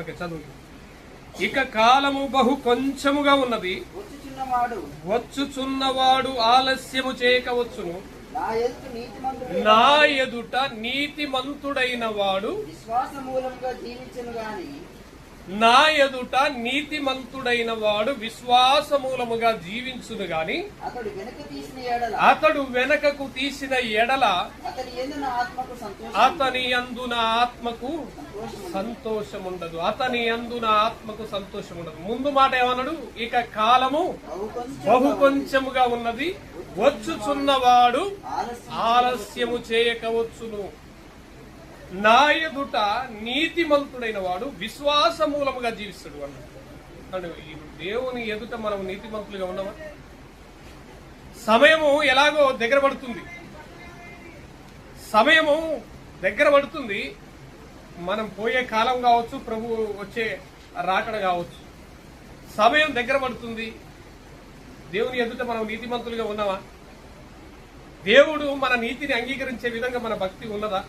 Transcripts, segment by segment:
Okay, చదువు. ఇక కాలము బహు కొంచెముగా ఉన్నది, వచ్చుచున్నవాడు ఆలస్యము చేయకవచ్చును. నా ఎదుట నీతిమంతుడైన వాడు విశ్వాసమూలముగా జీవించును గాని అతడు వెనకకు తీసిన ఎడల అతని యందు నా ఆత్మకు సంతోషముండదు. ముందు మాట ఏమన్నాడు? ఇక కాలము బహు కొంచెముగా ఉన్నది, వచ్చుచున్నవాడు ఆలస్యము చేయకవచ్చును. నా ఎదుట నీతిమంతుడైన వాడు విశ్వాసమూలముగా జీవిస్తాడు అన్నాడు. దేవుని ఎదుట మనం నీతిమంతులుగా ఉన్నామా? సమయము ఎలాగో దగ్గర పడుతుంది. మనం పోయే కాలం కావచ్చు, ప్రభు వచ్చే రాకడ కావచ్చు. సమయం దగ్గర పడుతుంది. దేవుని ఎదుట మనం నీతిమంతులుగా ఉన్నామా? దేవుడు మన నీతిని అంగీకరించే విధంగా మన భక్తి ఉన్నదా?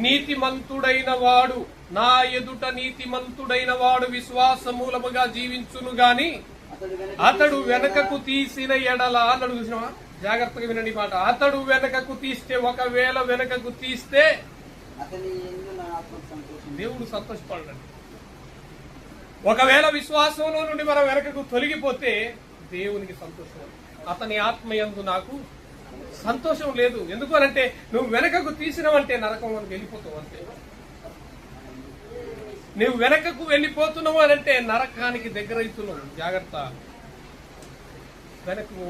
నీతిమంతుడైన వాడు, నా ఎదుట నీతిమంతుడైన వాడు విశ్వాసమూలముగా జీవించును గాని అతడు వెనకకు తీసిన ఎడల అన్నాడు. చూసినావా? జాగ్రత్తగా వినండి మాట. అతడు వెనకకు తీస్తే, ఒకవేళ వెనకకు తీస్తే దేవుడు సంతోషపడడు. ఒకవేళ విశ్వాసంలో నుండి మనం వెనకకు తొలగిపోతే దేవునికి సంతోషం. అతని ఆత్మయందు నాకు సంతోషం లేదు. ఎందుకు అనంటే, నువ్వు వెనకకు తీసినవంటే నరకం అని వెళ్ళిపోతావు అంతే. నువ్వు వెనకకు వెళ్ళిపోతున్నావు అనంటే నరకానికి దగ్గర అవుతున్నావు. జాగ్రత్త. వెనక్కు